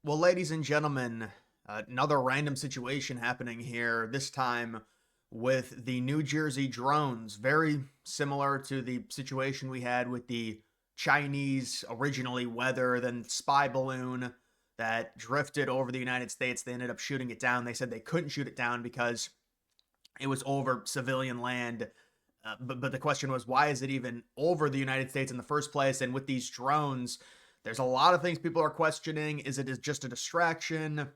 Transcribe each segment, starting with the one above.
Well, ladies and gentlemen, another random situation happening here, this time with the New Jersey drones. Very similar to the situation we had with the Chinese originally weather, then spy balloon that drifted over the United States. They ended up shooting it down. They said they couldn't shoot it down because it was over civilian land. But the question was, why is it even over the United States in the first place? And with these drones, there's a lot of things people are questioning. Is it just a distraction?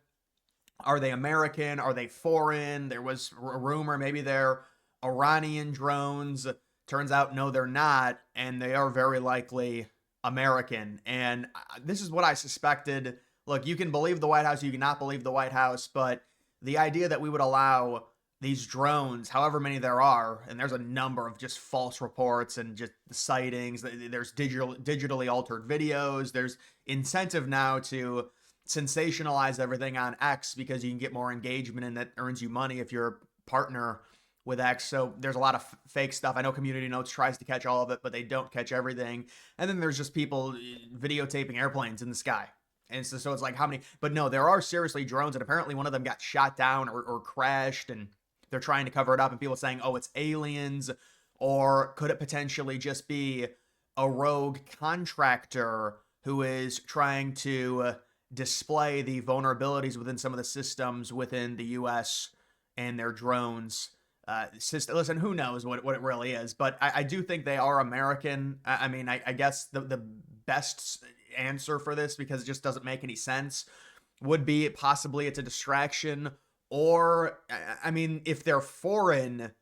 Are they American? Are they foreign? There was a rumor maybe they're Iranian drones. Turns out, no, they're not. And they are very likely American. And this is what I suspected. Look, you can believe the White House, you cannot believe the White House, but the idea that we would allow these drones, however many there are, and there's a number of just false reports and just sightings. There's digitally altered videos. There's incentive now to sensationalize everything on X because you can get more engagement and that earns you money if you're a partner with X. So there's a lot of fake stuff. I know Community Notes tries to catch all of it, but they don't catch everything. And then there's just people videotaping airplanes in the sky. And so it's like, how many? But no, there are seriously drones, and apparently one of them got shot down or crashed, and they're trying to cover it up. And people saying, oh, it's aliens, or could it potentially just be a rogue contractor who is trying to display the vulnerabilities within some of the systems within the U.S. and their drones? Listen, who knows what it really is, but I do think they are American. I mean, I guess the best answer for this, because it just doesn't make any sense, would be possibly it's a distraction, or I mean, if they're foreign,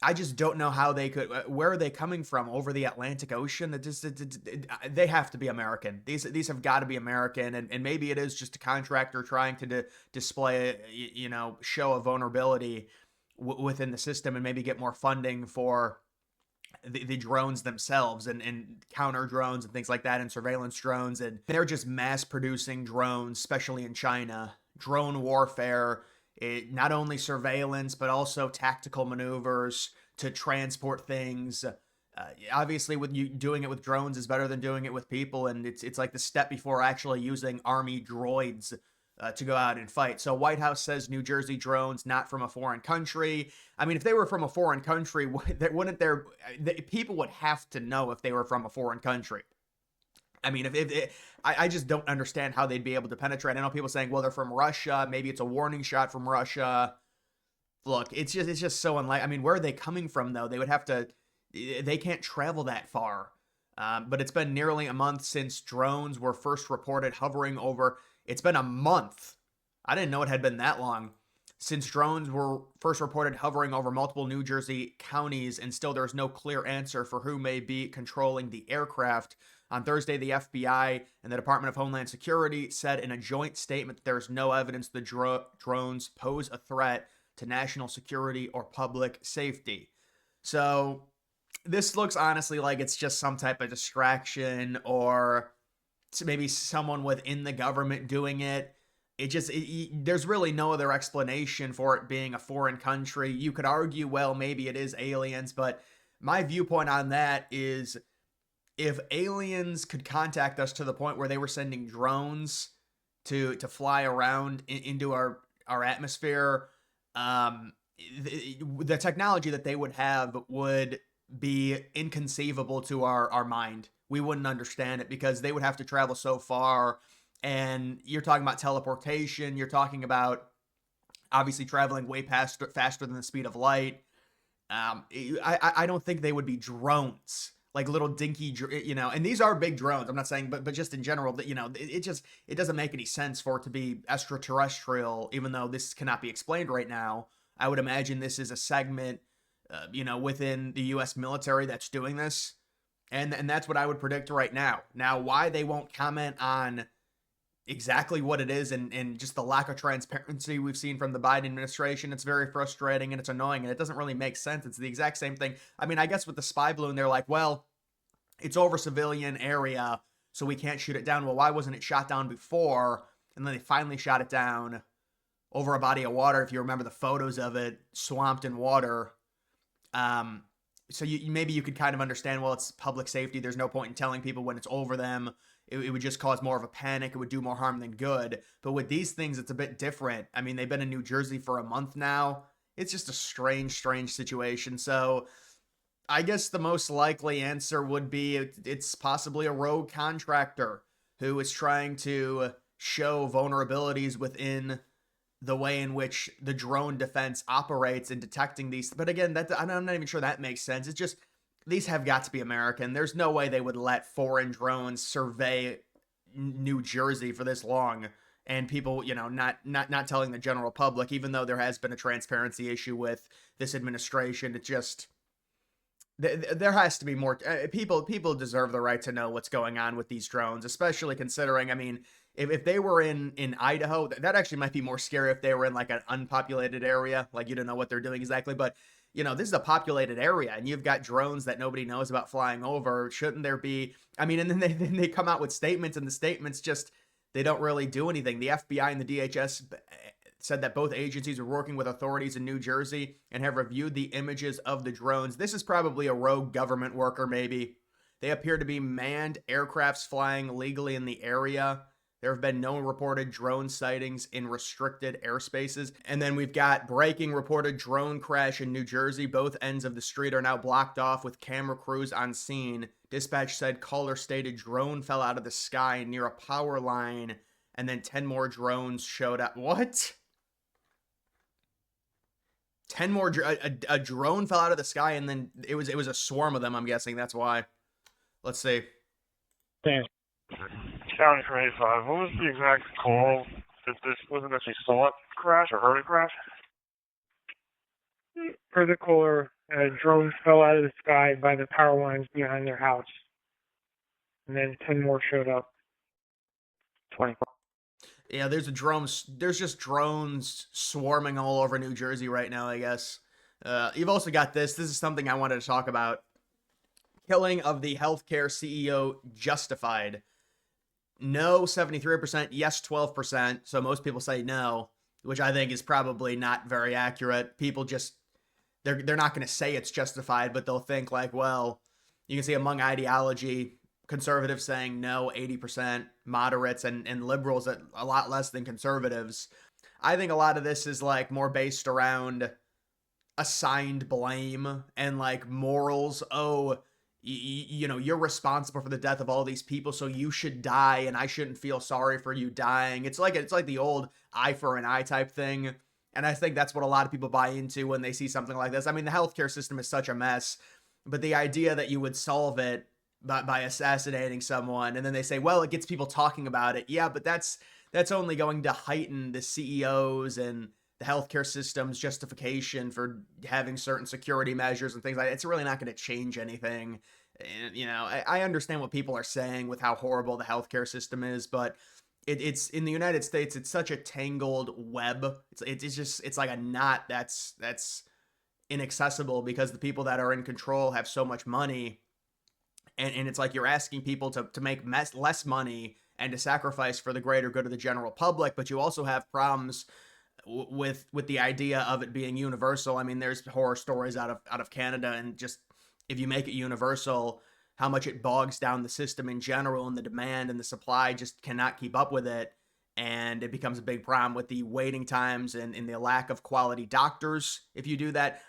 I just don't know how they could. Where are they coming from over the Atlantic Ocean? They have to be American. These have got to be American, and maybe it is just a contractor trying to display, show a vulnerability within the system, and maybe get more funding for the drones themselves and counter drones and things like that, and surveillance drones. And they're just mass producing drones, especially in China. Drone warfare, not only surveillance, but also tactical maneuvers to transport things. Obviously, with you doing it with drones is better than doing it with people, and it's like the step before actually using army droids to go out and fight. So White House says New Jersey drones not from a foreign country. I mean, if they were from a foreign country, wouldn't there people would have to know if they were from a foreign country. I mean, I just don't understand how they'd be able to penetrate. I know people saying, well, they're from Russia. Maybe it's a warning shot from Russia. Look, it's just so unlikely. I mean, where are they coming from, though? They would have to. They can't travel that far. But it's been nearly a month since drones were first reported hovering over. It's been a month. I didn't know it had been that long since drones were first reported hovering over multiple New Jersey counties, and still there's no clear answer for who may be controlling the aircraft. On Thursday, the FBI and the Department of Homeland Security said in a joint statement that there's no evidence the drones pose a threat to national security or public safety. So this looks honestly like it's just some type of distraction, or maybe someone within the government doing it. There's really no other explanation for it being a foreign country. You could argue, well, maybe it is aliens, but my viewpoint on that is, if aliens could contact us to the point where they were sending drones to fly around into our atmosphere, the technology that they would have would be inconceivable to our mind. We wouldn't understand it because they would have to travel so far. And you're talking about teleportation. You're talking about obviously traveling way faster than the speed of light. I don't think they would be drones, like little dinky, and these are big drones. I'm not saying, but just in general, that, it doesn't make any sense for it to be extraterrestrial, even though this cannot be explained right now. I would imagine this is a segment, within the U.S. military that's doing this. And that's what I would predict right now. Now, why they won't comment on exactly what it is, and just the lack of transparency we've seen from the Biden administration, it's very frustrating and it's annoying, and it doesn't really make sense. It's the exact same thing. I mean, I guess with the spy balloon, they're like, well, it's over civilian area, so we can't shoot it down. Well, why wasn't it shot down before? And then they finally shot it down over a body of water. If you remember the photos of it, swamped in water. So maybe you could kind of understand, well, it's public safety. There's no point in telling people when it's over them. it would just cause more of a panic. It would do more harm than good. But with these things, it's a bit different. I mean, they've been in New Jersey for a month now. It's just a strange situation. So I guess the most likely answer would be it's possibly a rogue contractor who is trying to show vulnerabilities within the way in which the drone defense operates in detecting these. But again, I'm not even sure that makes sense. It's just these have got to be American. There's no way they would let foreign drones survey New Jersey for this long and people, not telling the general public, even though there has been a transparency issue with this administration. It just there has to be more people deserve the right to know what's going on with these drones, especially considering, I mean, if they were in Idaho, that actually might be more scary. If they were in like an unpopulated area, like you don't know what they're doing exactly, but this is a populated area and you've got drones that nobody knows about flying over. Shouldn't there be, I mean, and then they come out with statements, and the statements just, they don't really do anything. The FBI and the DHS said that both agencies are working with authorities in New Jersey and have reviewed the images of the drones. This is probably a rogue government worker, maybe. They appear to be manned aircrafts flying legally in the area. There have been no reported drone sightings in restricted airspaces. And then we've got breaking reported drone crash in New Jersey. Both ends of the street are now blocked off with camera crews on scene. Dispatch said caller stated drone fell out of the sky near a power line, and then 10 more drones showed up. What? 10 more, a drone fell out of the sky, and then it was a swarm of them, I'm guessing. That's why. Let's see. Damn. County for 85. What was the exact call that this wasn't actually saw it crash or heard it crash? For the caller, a drone fell out of the sky by the power lines behind their house. And then 10 more showed up. 24. Yeah, there's just drones swarming all over New Jersey right now, I guess. You've also got this. This is something I wanted to talk about. Killing of the healthcare CEO justified. No, 73%. Yes, 12%. So most people say no, which I think is probably not very accurate. People just, they're not going to say it's justified, but they'll think like, well, you can see among ideology, conservatives saying no, 80%, moderates and liberals at a lot less than conservatives. I think a lot of this is like more based around assigned blame and like morals. Oh, you're responsible for the death of all these people, so you should die, and I shouldn't feel sorry for you dying. It's like the old eye for an eye type thing, and I think that's what a lot of people buy into when they see something like this. I mean, the healthcare system is such a mess, but the idea that you would solve it by assassinating someone, and then they say, well, it gets people talking about it. Yeah, but that's only going to heighten the CEOs and the healthcare system's justification for having certain security measures and things like that. It's really not going to change anything. And, I understand what people are saying with how horrible the healthcare system is, but it's in the United States, it's such a tangled web. It's like a knot that's inaccessible because the people that are in control have so much money. And it's like you're asking people to make less money and to sacrifice for the greater good of the general public, but you also have problems with the idea of it being universal. I mean, there's horror stories out of Canada, and just if you make it universal, how much it bogs down the system in general, and the demand and the supply just cannot keep up with it, and it becomes a big problem with the waiting times and the lack of quality doctors if you do that.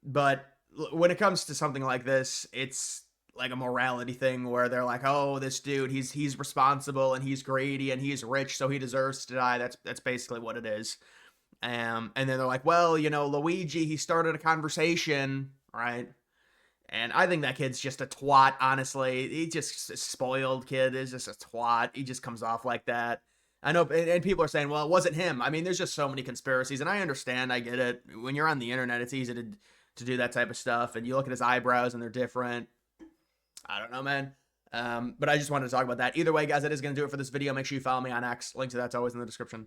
But when it comes to something like this, it's like a morality thing where they're like, oh, this dude, he's responsible and he's greedy and he's rich, so he deserves to die. That's basically what it is. And then they're like, well, Luigi, he started a conversation, right? And I think that kid's just a twat, honestly. He just a spoiled kid is just a twat. He just comes off like that. I know, and people are saying, well, it wasn't him. I mean, there's just so many conspiracies, and I understand, I get it. When you're on the internet, it's easy to do that type of stuff, and you look at his eyebrows, and they're different. I don't know, man. But I just wanted to talk about that. Either way, guys, that is going to do it for this video. Make sure you follow me on X. Link to that's always in the description.